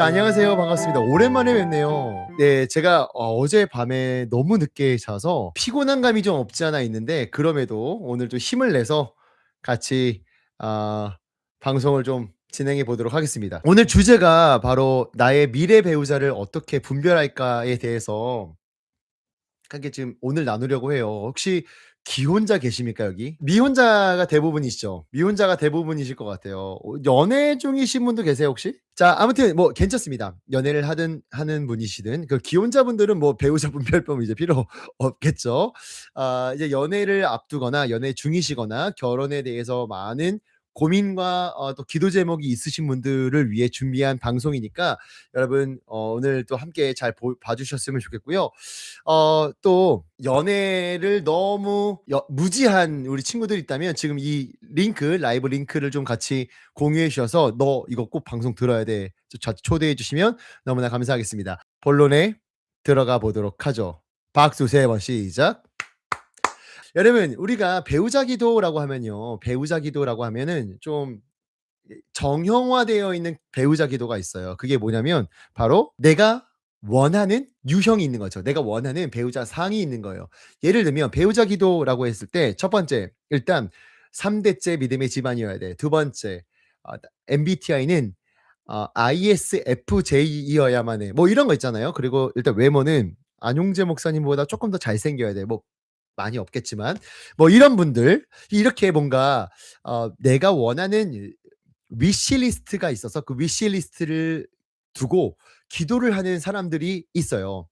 자, 안녕하세요. 반갑습니다. 오랜만에 뵙네요. 네, 제가 어젯밤에 너무 늦게 자서 피곤한 감이 좀 없지 않아 있는데, 그럼에도 오늘 좀 힘을 내서 같이 아 방송을 좀 진행해 보도록 하겠습니다. 오늘 주제가 바로 '나의 미래 배우자를 어떻게 분별할까.'에 대해서 함께 지금 오늘 나누려고 해요. 혹시 기혼자 계십니까, 여기? 미혼자가 대부분이시죠? 미혼자가 대부분이실 것 같아요. 연애 중이신 분도 계세요, 혹시? 자, 아무튼 뭐 괜찮습니다. 연애를 하는 분이시든 그 기혼자분들은 뭐 배우자 분별법 이제 필요 없겠죠. 이제 연애를 앞두거나 연애 중이시거나 결혼에 대해서 많은 고민과 또 기도 제목이 있으신 분들을 위해 준비한 방송이니까 여러분 오늘 또 함께 잘 봐 주셨으면 좋겠고요. 또 연애를 너무 무지한 우리 친구들이 있다면 지금 이 라이브 링크를 좀 같이 공유해 주셔서 "너 이거 꼭 방송 들어야 돼." 초대해 주시면 너무나 감사하겠습니다. 본론에 들어가 보도록 하죠. 박수 3번 시작. 여러분, 우리가 배우자 기도라고 하면은 좀 정형화되어 있는 배우자 기도가 있어요. 그게 뭐냐면 바로 내가 원하는 유형이 있는 거죠. 내가 원하는 배우자 상이 있는 거예요. 예를 들면 배우자 기도라고 했을 때 첫 번째, 일단 3 대째 믿음의 집안이어야 돼. 두 번째, MBTI는 ISFJ이어야만 해. 뭐 이런 거 있잖아요. 그리고 일단 외모는 안용재 목사님보다 쪼끔 더 잘생겨야 돼. 뭐 많이 없겠지만 뭐 이런 분들, 이렇게 뭔가 내가 원하는 위시리스트가 있어서 그 위시리스트를 두고 기도를 하는 사람들이 있어요.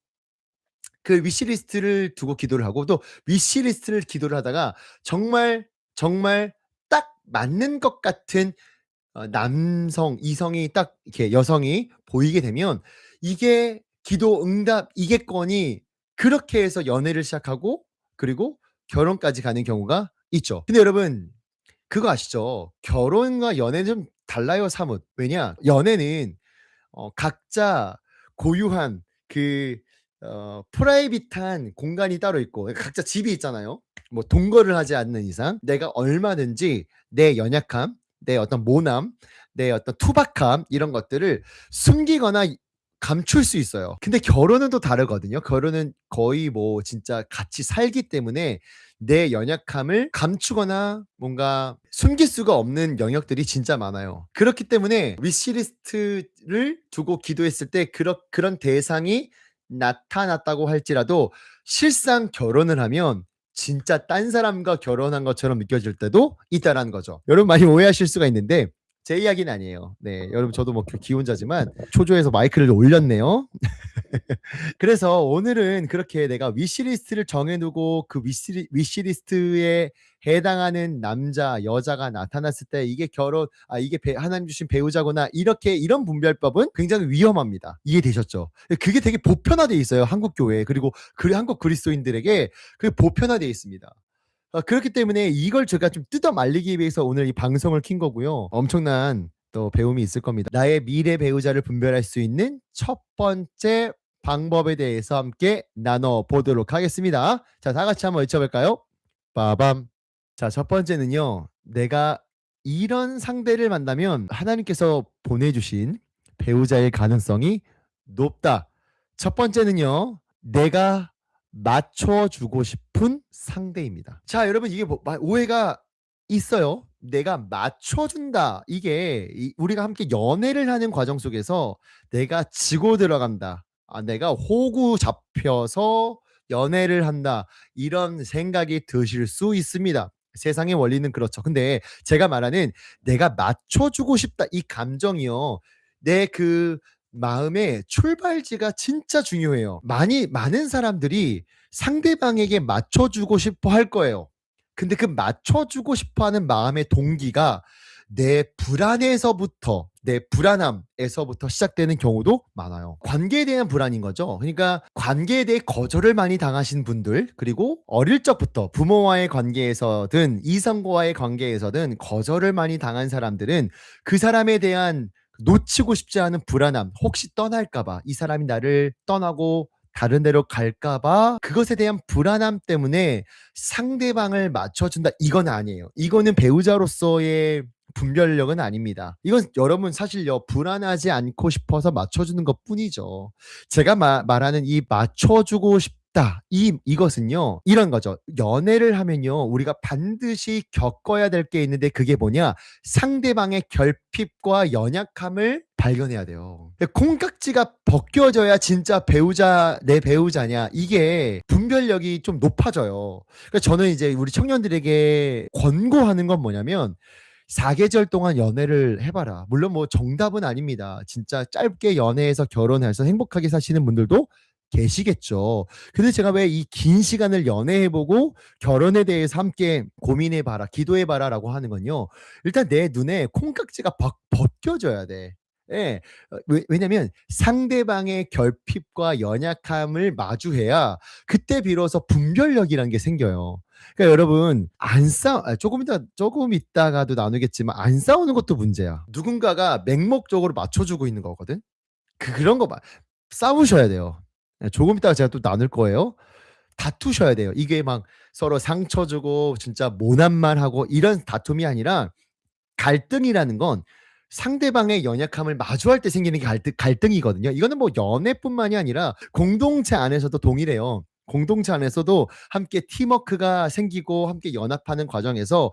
그 위시리스트를 두고 기도를 하고 또 위시리스트를 기도를 하다가 정말, 정말 딱 맞는 것 같은 이성이 딱 이렇게 여성이 보이게 되면 이게 기도 응답이겠거니 그렇게 해서 연애를 시작하고 그리고 결혼까지 가는 경우가 있죠. 근데 여러분, 그거 아시죠? 결혼과 연애는 좀 달라요, 사뭇. 왜냐? 연애는 각자 고유한 그 프라이빗한 공간이 따로 있고 각자 집이 있잖아요. 뭐 동거를 하지 않는 이상 내가 얼마든지 내 연약함, 내 어떤 모남, 내 어떤 투박함 이런 것들을 숨기거나 감출 수 있어요. 근데 결혼은 또 다르거든요. 결혼은 거의 뭐 진짜 같이 살기 때문에 내 연약함을 감추거나 뭔가 숨길 수가 없는 영역들이 진짜 많아요. 그렇기 때문에 위시리스트를 두고 기도했을 때 그런 대상이 나타났다고 할지라도 실상 결혼을 하면 진짜 딴 사람과 결혼한 것처럼 느껴질 때도 있다라는 거죠. 여러분, 많이 오해하실 수가 있는데 제 이야기는 아니에요. 네, 여러분, 저도 뭐 기혼자지만 초조해서 마이크를 올렸네요. 그래서 오늘은 그렇게 내가 위시리스트를 정해 두고 그 위시리스트에 해당하는 남자, 여자가 나타났을 때 이게 하나님 주신 배우자구나, 이런 분별법은 굉장히 위험합니다. 이해되셨죠? 그게 되게 보편화돼 있어요, 한국 교회에. 그리고 한국 그리스도인들에게 그게 보편화돼 있습니다. 그렇기 때문에 이걸 제가 좀 뜯어 말리기 위해서 오늘 이 방송을 킨 거고요. 엄청난 또 배움이 있을 겁니다. 나의 미래 배우자를 분별할 수 있는 첫 번째 방법에 대해서 함께 나눠 보도록 하겠습니다. 자, 다 같이 한번 외쳐볼까요? 빠밤. 자, 첫 번째는요. 내가 이런 상대를 만나면 하나님께서 보내주신 배우자일 가능성이 높다. 첫 번째는요. 내가 맞춰주고 싶은 상대입니다. 자, 여러분, 이게 오해가 있어요. 내가 맞춰준다. 이게 우리가 함께 연애를 하는 과정 속에서 내가 지고 들어간다. 내가 호구 잡혀서 연애를 한다. 이런 생각이 드실 수 있습니다. 세상의 원리는 그렇죠. 근데 제가 말하는 내가 맞춰주고 싶다. 이 감정이요. 내 마음의 출발지가 진짜 중요해요. 많은 사람들이 상대방에게 맞춰주고 싶어 할 거예요. 근데 그 맞춰주고 싶어 하는 마음의 동기가 내 불안함에서부터 시작되는 경우도 많아요. 관계에 대한 불안인 거죠. 그러니까 관계에 대해 거절을 많이 당하신 분들, 그리고 어릴 적부터 부모와의 관계에서든 이성과의 관계에서든 거절을 많이 당한 사람들은 그 사람에 대한 놓치고 싶지 않은 불안함, 혹시 떠날까 봐, 이 사람이 나를 떠나고 다른 데로 갈까 봐, 그것에 대한 불안함 때문에 상대방을 맞춰준다, 이건 아니에요. 이거는 배우자로서의 분별력은 아닙니다. 이건 여러분 사실요 불안하지 않고 싶어서 맞춰주는 것뿐이죠. 제가 말하는 이 맞춰주고 싶다 이것은요 이런 거죠. 연애를 하면요 우리가 반드시 겪어야 될 게 있는데 그게 뭐냐 상대방의 결핍과 연약함을 발견해야 돼요. 콩깍지가 벗겨져야 진짜 배우자 내 배우자냐 이게 분별력이 좀 높아져요. 그래서 저는 이제 우리 청년들에게 권고하는 건 뭐냐면 사계절 동안 연애를 해봐라. 물론 뭐 정답은 아닙니다. 진짜 짧게 연애해서 결혼해서 행복하게 사시는 분들도 계시겠죠. 근데 제가 왜 이 긴 시간을 연애해보고 결혼에 대해서 함께 고민해봐라, 기도해봐라라고 하는 건요. 일단 내 눈에 콩깍지가 벗겨져야 돼. 예. 왜냐면 상대방의 결핍과 연약함을 마주해야 그때 비로소 분별력이란 게 생겨요. 그러니까 여러분 조금 있다가도 나누겠지만 안 싸우는 것도 문제야. 누군가가 맹목적으로 맞춰주고 있는 거거든. 그런 거 싸우셔야 돼요. 예, 조금 있다가 제가 또 나눌 거예요. 다투셔야 돼요. 이게 막 서로 상처 주고 진짜 모난 말하고 이런 다툼이 아니라 갈등이라는 건 상대방의 연약함을 마주할 때 생기는 게 갈등이거든요. 이거는 뭐 연애뿐만이 아니라 공동체 안에서도 동일해요. 공동체 안에서도 함께 팀워크가 생기고 함께 연합하는 과정에서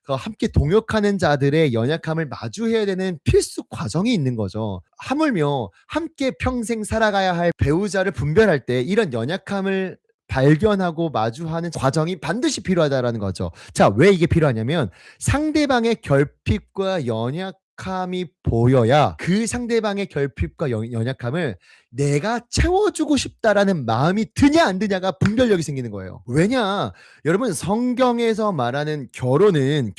함께 동역하는 자들의 연약함을 마주해야 되는 필수 과정이 있는 거죠. 하물며 함께 평생 살아가야 할 배우자를 분별할 때 이런 연약함을 발견하고 마주하는 과정이 반드시 필요하다라는 거죠. 자, 왜 이게 필요하냐면 상대방의 결핍과 연약함이 보여야 그 상대방의 결핍과 연약함을 내가 채워주고 싶다라는 마음이 드냐 안 드냐가 분별력이 생기는 거예요. 왜냐? 여러분 성경에서 말하는 결혼은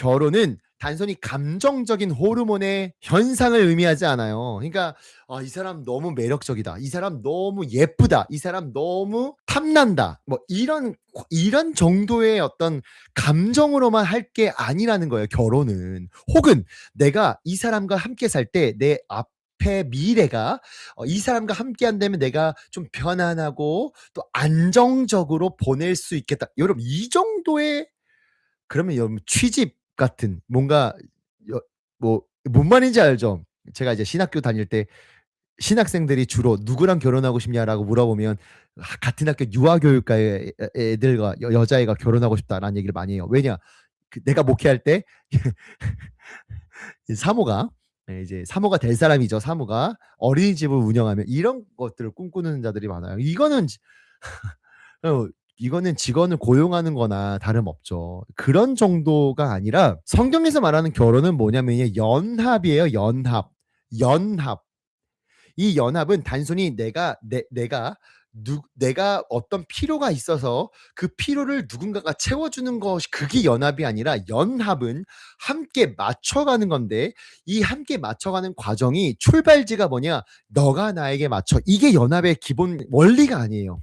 단순히 감정적인 호르몬의 현상을 의미하지 않아요. 그러니까 이 사람 너무 매력적이다. 이 사람 너무 예쁘다. 이 사람 너무 탐난다. 뭐 이런 정도의 어떤 감정으로만 할 게 아니라는 거예요, 결혼은. 혹은 내가 이 사람과 함께 살 때 내 앞에 미래가 이 사람과 함께 한다면 내가 좀 편안하고 또 안정적으로 보낼 수 있겠다. 여러분 이 정도의 그러면 여러분 취집 같은 뭔가 뭔 말인지 알죠? 제가 이제 신학교 다닐 때 신학생들이 주로 "누구랑 결혼하고 싶냐?"라고 물어보면 같은 학교 유아교육과의 애들과 여자애가 "결혼하고 싶다."라는 얘기를 많이 해요. 왜냐? 내가 목회할 때 사모가 이제 사모가 될 사람이죠. 사모가 어린이집을 운영하면 이런 것들을 꿈꾸는 자들이 많아요. 어 이거는 직원을 고용하는 거나 다름없죠. 그런 정도가 아니라 성경에서 말하는 결혼은 뭐냐면요. 연합이에요, 연합. 연합. 이 연합은 단순히 내가 어떤 필요가 있어서 그 필요를 누군가가 채워주는 것이 그게 연합이 아니라 연합은 함께 맞춰가는 건데 이 함께 맞춰가는 과정이 출발지가 뭐냐? 너가 나에게 맞춰. 이게 연합의 기본 원리가 아니에요.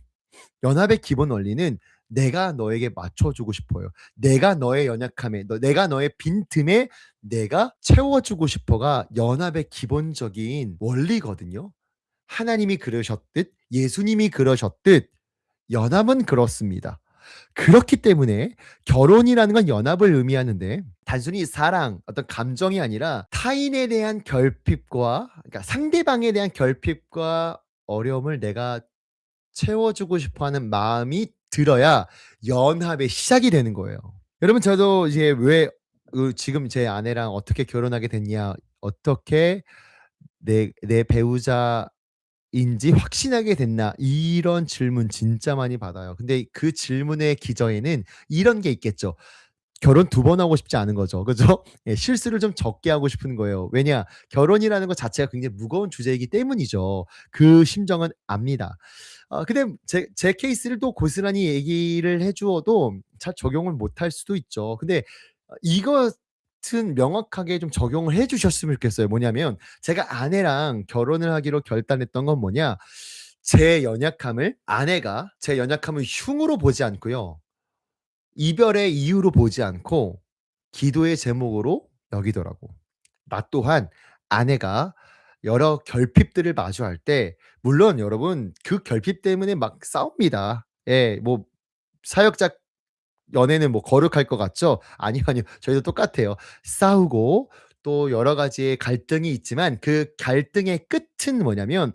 연합의 기본 원리는 내가 너에게 맞춰주고 싶어요. 내가 너의 연약함에, 내가 너의 빈틈에 내가 채워주고 싶어가 연합의 기본적인 원리거든요. 하나님이 그러셨듯 예수님이 그러셨듯 연합은 그렇습니다. 그렇기 때문에 결혼이라는 건 연합을 의미하는데 단순히 사랑, 어떤 감정이 아니라 타인에 대한 결핍과 그러니까 상대방에 대한 결핍과 어려움을 내가 채워주고 싶어하는 마음이 들어야 연합의 시작이 되는 거예요. 여러분 저도 이제 왜 지금 제 아내랑 어떻게 결혼하게 됐냐, 어떻게 내 배우자인지 확신하게 됐나 이런 질문 진짜 많이 받아요. 근데 그 질문의 기저에는 이런 게 있겠죠. 결혼 두 번 하고 싶지 않은 거죠. 그죠? 예, 실수를 좀 적게 하고 싶은 거예요. 왜냐? 결혼이라는 것 자체가 굉장히 무거운 주제이기 때문이죠. 그 심정은 압니다. 근데 제 케이스를 또 고스란히 얘기를 해 주어도 잘 적용을 못할 수도 있죠. 근데 이것은 명확하게 좀 적용을 해 주셨으면 좋겠어요. 뭐냐면 제가 아내랑 결혼을 하기로 결단했던 건 뭐냐? 아내가 제 연약함을 흉으로 보지 않고요. 이별의 이유로 보지 않고 기도의 제목으로 여기더라고. 나 또한 아내가 여러 결핍들을 마주할 때 물론 여러분 그 결핍 때문에 막 싸웁니다. 예. 뭐 사역자 연애는 뭐 거룩할 것 같죠? 아니요, 아니요. 저희도 똑같아요. 싸우고 또 여러 가지의 갈등이 있지만 그 갈등의 끝은 뭐냐면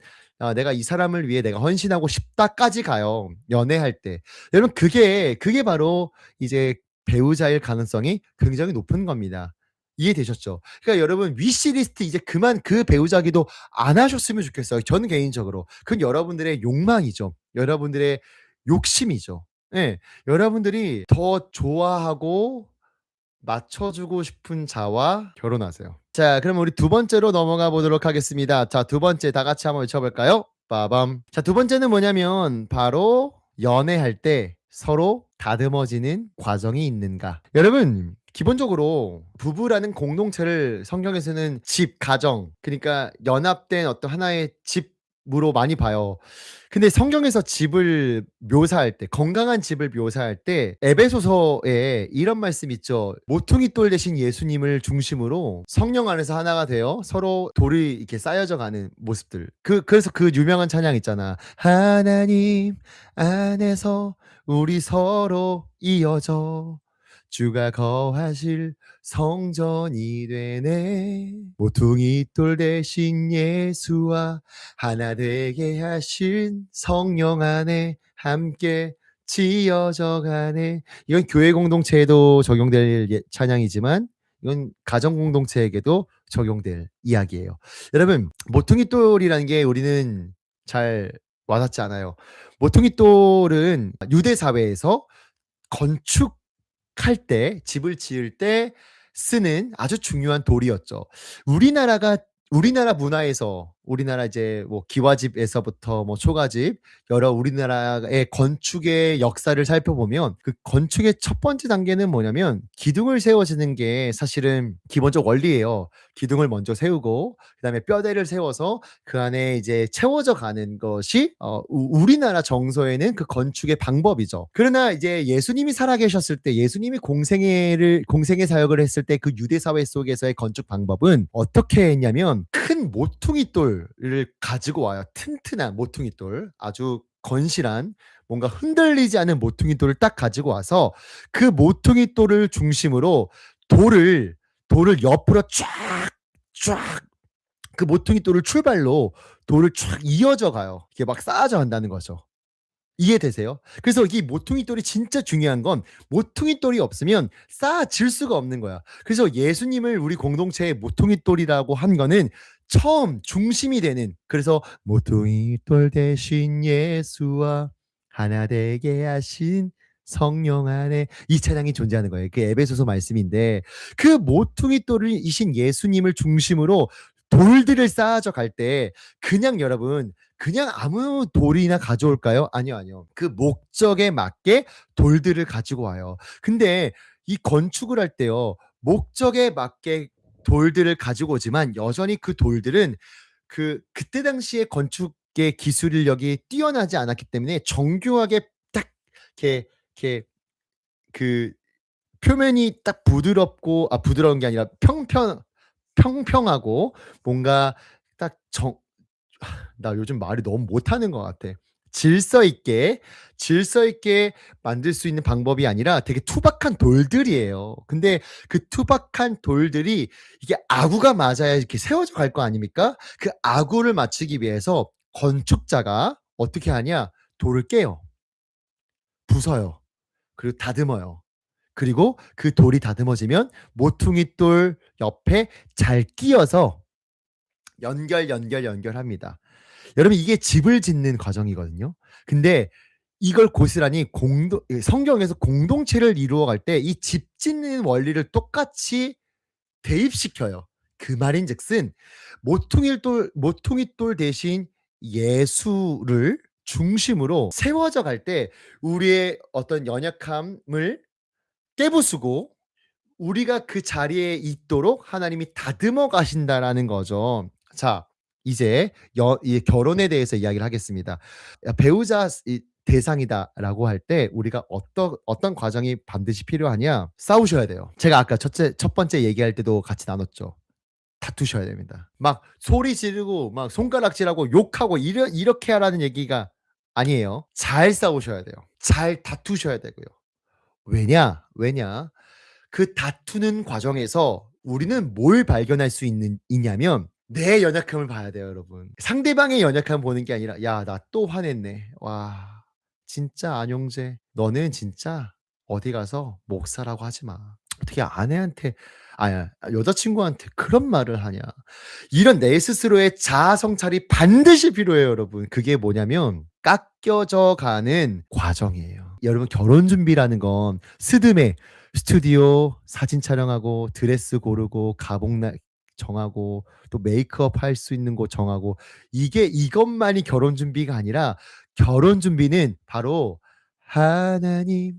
내가 이 사람을 위해 내가 헌신하고 싶다까지 가요, 연애할 때. 여러분 그게 바로 이제 배우자일 가능성이 굉장히 높은 겁니다. 이해되셨죠? 그러니까 여러분 위시리스트 이제 그만 그 배우자 기도 안 하셨으면 좋겠어요, 저는 개인적으로. 그건 여러분들의 욕망이죠. 여러분들의 욕심이죠. 예. 여러분들이 더 좋아하고 맞춰주고 싶은 자와 결혼하세요. 자, 그럼 우리 두 번째로 넘어가 보도록 하겠습니다. 자, 두 번째 다 같이 한번 외쳐볼까요? 빠밤. 자, 두 번째는 뭐냐면 바로 연애할 때 서로 다듬어지는 과정이 있는가. 여러분 기본적으로 부부라는 공동체를 성경에서는 집, 가정, 그러니까 연합된 어떤 하나의 집으로 많이 봐요. 근데 성경에서 집을 묘사할 때, 건강한 집을 묘사할 때 에베소서에 이런 말씀 있죠. 모퉁이 돌 대신 예수님을 중심으로 성령 안에서 하나가 되어 서로 돌이 이렇게 쌓여져 가는 모습들. 그래서 그 유명한 찬양 있잖아. 하나님 안에서 우리 서로 이어져 주가 거하실 성전이 되네. 모퉁이 돌 대신 예수와 하나 되게 하신 성령 안에 함께 지어져 가네. 이건 교회 공동체에도 적용될 찬양이지만 이건 가정 공동체에게도 적용될 이야기예요. 여러분 모퉁이 돌이라는 게 우리는 잘 와닿지 않아요. 모퉁이 돌은 유대 사회에서 건축할 때, 집을 지을 때 쓰는 아주 중요한 돌이었죠. 우리나라 문화에서, 우리나라 이제 뭐 기와집에서부터 뭐 초가집, 여러 우리나라의 건축의 역사를 살펴보면 그 건축의 첫 번째 단계는 뭐냐면 기둥을 세워지는 게 사실은 기본적 원리예요. 기둥을 먼저 세우고 그다음에 뼈대를 세워서 그 안에 이제 채워져 가는 것이 우리나라 정서에는 그 건축의 방법이죠. 그러나 이제 예수님이 살아계셨을 때, 예수님이 공생의 사역을 했을 때 그 유대 사회 속에서의 건축 방법은 어떻게 했냐면 큰 모퉁이 돌을 가지고 와요. 튼튼한 모퉁이 돌, 아주 건실한, 뭔가 흔들리지 않은 모퉁이 돌을 딱 가지고 와서 그 모퉁이 돌을 중심으로 돌을 옆으로 쫙 그 모퉁이 돌을 출발로 돌을 쫙 이어져 가요. 이게 막 쌓아져 간다는 거죠. 이해되세요? 그래서 이 모퉁이 돌이 진짜 중요한 건 모퉁이 돌이 없으면 쌓아질 수가 없는 거야. 그래서 예수님을 우리 공동체의 모퉁이 돌이라고 한 거는 처음 중심이 되는, 그래서 모퉁이 돌 대신 예수와 하나 되게 하신 성령 안에 이 찬양이 존재하는 거예요. 그 에베소서 말씀인데 그 모퉁이 돌이신 예수님을 중심으로 돌들을 쌓아져 갈 때 그냥 여러분 그냥 아무 돌이나 가져올까요? 아니요, 아니요. 그 목적에 맞게 돌들을 가지고 와요. 근데 이 건축을 할 때요, 목적에 맞게 돌들을 가지고 오지만 여전히 그 돌들은 그때 당시에 건축의 기술력이 뛰어나지 않았기 때문에 정교하게 딱 이렇게 그 표면이 딱 부드러운 게 아니라 평평하고 뭔가 딱 나 요즘 말이 너무 못하는 것 같아. 질서 있게 만들 수 있는 방법이 아니라 되게 투박한 돌들이에요. 근데 그 투박한 돌들이 이게 아구가 맞아야 이렇게 세워져 갈 거 아닙니까? 그 아구를 맞추기 위해서 건축자가 어떻게 하냐? 돌을 깨요. 부숴요. 그리고 다듬어요. 그리고 그 돌이 다듬어지면 모퉁이 돌 옆에 잘 끼어서 연결합니다. 여러분 이게 집을 짓는 과정이거든요. 근데 이걸 고스란히 성경에서 공동체를 이루어갈 때 이 집 짓는 원리를 똑같이 대입시켜요. 그 말인즉슨 모퉁이 돌 대신 예수를 중심으로 세워져 갈 때 우리의 어떤 연약함을 깨부수고 우리가 그 자리에 있도록 하나님이 다듬어 가신다라는 거죠. 자, 이제 이 결혼에 대해서 이야기를 하겠습니다. 배우자 대상이다라고 할 때 우리가 어떤 과정이 반드시 필요하냐? 싸우셔야 돼요. 제가 아까 첫 번째 얘기할 때도 같이 나눴죠. 다투셔야 됩니다. 막 소리 지르고 막 손가락질하고 욕하고 이렇게 하라는 얘기가 아니에요. 잘 싸우셔야 돼요. 잘 다투셔야 되고요. 왜냐? 그 다투는 과정에서 우리는 뭘 발견할 수 있냐면 내 연약함을 봐야 돼요, 여러분. 상대방의 연약함 보는 게 아니라 '야 나 또 화냈네. 와 진짜 안용재 너는 진짜 어디 가서 목사라고 하지 마. 어떻게 아내한테 여자친구한테 그런 말을 하냐.' 이런 내 스스로의 자아 성찰이 반드시 필요해요, 여러분. 그게 뭐냐면 깎여져 가는 과정이에요. 여러분 결혼 준비라는 건 스드메 스튜디오 사진 촬영하고 드레스 고르고 가복 정하고 또 메이크업 할 수 있는 곳 정하고 이것만이 결혼 준비가 아니라 결혼 준비는 바로 하나님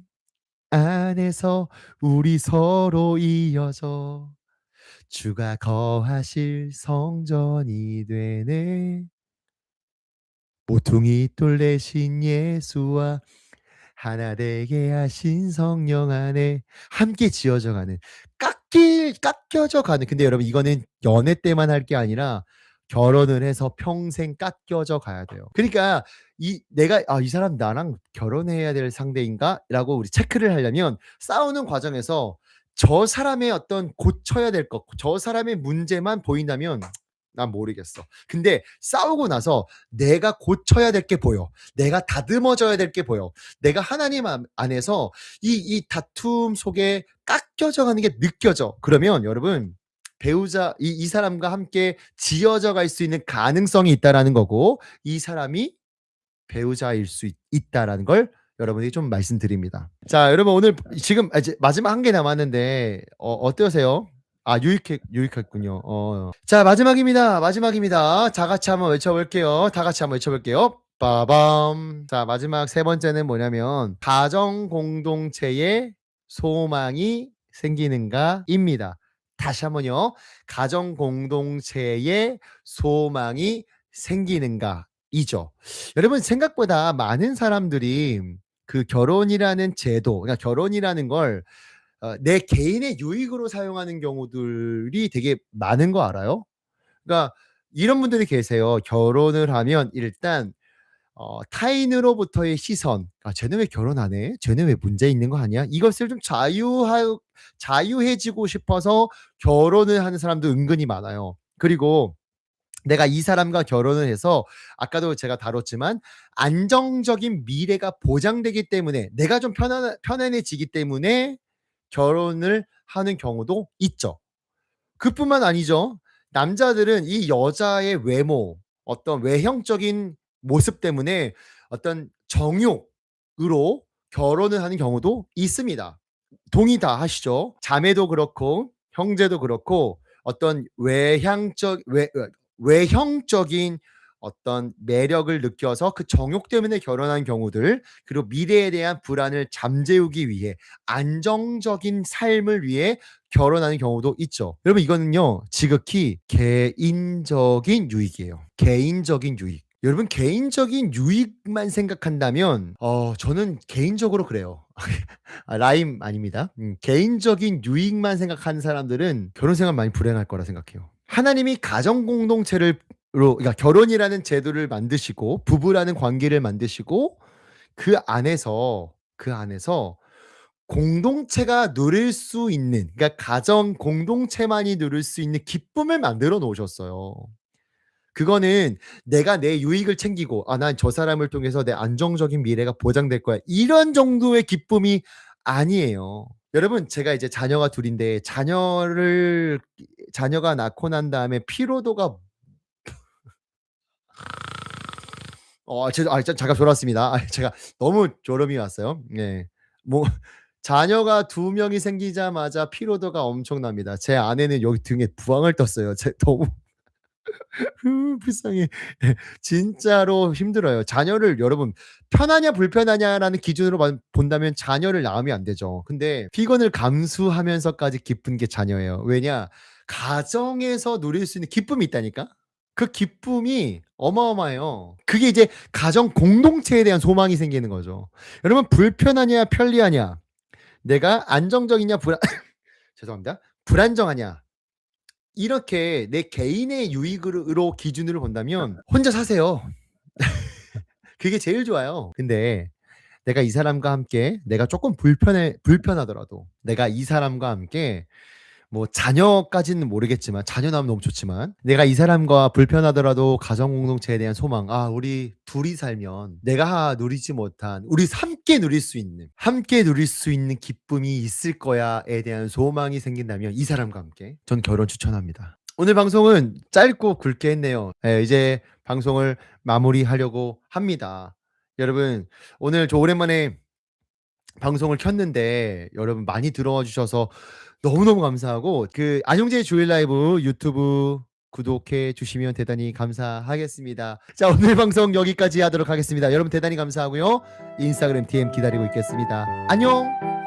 안에서 우리 서로 이어져 주가 거하실 성전이 되네. 모퉁이 돌 대신 예수와 하나 되게 하신 성령 안에 함께 지어져 가는 깎여져 가는 근데 여러분 이거는 연애 때만 할 게 아니라 결혼을 해서 평생 깎여져 가야 돼요. 그러니까 내가 '아 이 사람 나랑 결혼해야 될 상대인가?'라고 우리 체크를 하려면 싸우는 과정에서 저 사람의 어떤 고쳐야 될 것, 저 사람의 문제만 보인다면 난 모르겠어. 근데 싸우고 나서 내가 고쳐야 될 게 보여. 내가 다듬어져야 될 게 보여. 내가 하나님 안에서 이 다툼 속에 깎여져 가는 게 느껴져. 그러면 여러분 배우자 이 사람과 함께 지어져 갈 수 있는 가능성이 있다라는 거고 이 사람이 배우자일 수 있다라는 걸 여러분에게 좀 말씀드립니다. 자, 여러분 오늘 지금 이제 마지막 한 개 남았는데 어떠세요? 유익했군요. 자, 마지막입니다. 마지막입니다. 다 같이 한번 외쳐볼게요. 다 같이 한번 외쳐볼게요. 빠밤. 자, 마지막 세 번째는 뭐냐면 가정 공동체에 소망이 생기는가입니다. 다시 한번요. 가정 공동체에 소망이 생기는가이죠. 여러분 생각보다 많은 사람들이 그 결혼이라는 제도, 그러니까 결혼이라는 걸 내 개인의 유익으로 사용하는 경우들이 되게 많은 거 알아요? 그러니까 이런 분들이 계세요. 결혼을 하면 일단 타인으로부터의 시선, '아 쟤는 왜 결혼 안 해? 쟤는 왜 문제 있는 거 아니야?' 이것을 좀 자유해지고 싶어서 결혼을 하는 사람도 은근히 많아요. 그리고 내가 이 사람과 결혼을 해서 아까도 제가 다뤘지만 안정적인 미래가 보장되기 때문에 내가 좀 편안해지기 때문에 결혼을 하는 경우도 있죠. 그뿐만 아니죠. 남자들은 이 여자의 외모, 어떤 외형적인 모습 때문에 어떤 정욕으로 결혼을 하는 경우도 있습니다. 동의 다 하시죠? 자매도 그렇고 형제도 그렇고 어떤 외형적인 어떤 매력을 느껴서 그 정욕 때문에 결혼한 경우들, 그리고 미래에 대한 불안을 잠재우기 위해 안정적인 삶을 위해 결혼하는 경우도 있죠. 여러분 이거는요 지극히 개인적인 유익이에요. 개인적인 유익. 여러분 개인적인 유익만 생각한다면 저는 개인적으로 그래요. 라임 아닙니다. 개인적인 유익만 생각하는 사람들은 결혼 생활 많이 불행할 거라 생각해요. 하나님이 가정 공동체를 그러니까 결혼이라는 제도를 만드시고 부부라는 관계를 만드시고 그 안에서 공동체가 누릴 수 있는, 그러니까 가정 공동체만이 누릴 수 있는 기쁨을 만들어 놓으셨어요. 그거는 내가 내 유익을 챙기고 '아 난 저 사람을 통해서 내 안정적인 미래가 보장될 거야.' 이런 정도의 기쁨이 아니에요. 여러분 제가 이제 자녀가 둘 인데 자녀가 낳고 난 다음에 피로도가 잠깐 졸았습니다. 제가 너무 졸음이 왔어요. 네. 뭐 자녀가 두 명이 생기자마자 피로도가 엄청납니다. 제 아내는 여기 등에 부항을 떴어요. 너무 불쌍해. 예. 진짜로 힘들어요. 자녀를 여러분 편하냐 불편하냐라는 기준으로 본다면 자녀를 낳으면 안 되죠. 근데 피곤을 감수하면서까지 기쁜 게 자녀예요. 왜냐? 가정에서 누릴 수 있는 기쁨이 있다니까. 그 기쁨이 어마어마해요. 그게 이제 가정 공동체에 대한 소망이 생기는 거죠. 여러분 불편하냐 편리하냐, 내가 안정적이냐 죄송합니다. 불안정하냐, 이렇게 내 개인의 유익으로 기준으로 본다면 혼자 사세요. 그게 제일 좋아요. 근데 내가 이 사람과 함께 내가 조금 불편하더라도 내가 이 사람과 함께 뭐 자녀까지는 모르겠지만 자녀 나오면 너무 좋지만 내가 이 사람과 불편하더라도 가정 공동체에 대한 소망. 우리 둘이 살면 내가 누리지 못한 우리 함께 누릴 수 있는 기쁨이 있을 거야에 대한 소망이 생긴다면 이 사람과 함께 전 결혼 추천합니다. 오늘 방송은 짧고 굵게 했네요. 예, 이제 방송을 마무리하려고 합니다. 여러분 오늘 저 오랜만에 방송을 켰는데 여러분 많이 들어와 주셔서 너무너무 감사하고 그 안용재의 주일 라이브 유튜브 구독해 주시면 대단히 감사하겠습니다. 자, 오늘 방송 여기까지 하도록 하겠습니다. 여러분 대단히 감사하고요. 인스타그램 DM 기다리고 있겠습니다. 안녕.